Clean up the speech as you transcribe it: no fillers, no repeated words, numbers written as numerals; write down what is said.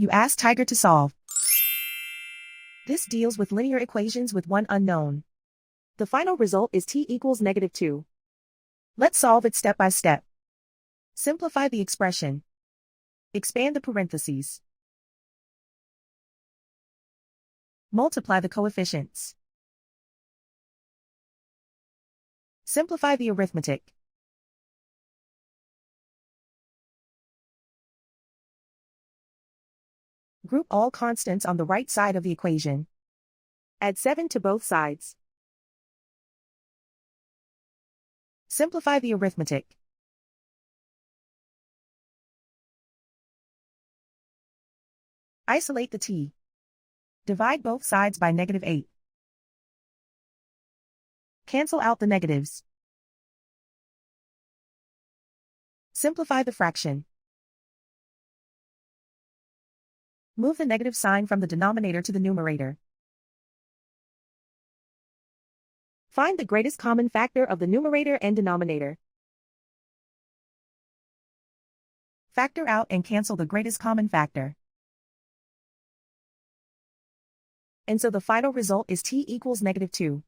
You ask Tiger to solve. This deals with linear equations with one unknown. The final result is t equals -2. Let's solve it step by step. Simplify the expression. Expand the parentheses. Multiply the coefficients. Simplify the arithmetic. Group all constants on the right side of the equation. Add 7 to both sides. Simplify the arithmetic. Isolate the t. Divide both sides by -8. Cancel out the negatives. Simplify the fraction. Move the negative sign from the denominator to the numerator. Find the greatest common factor of the numerator and denominator. Factor out and cancel the greatest common factor. And so the final result is t equals -2.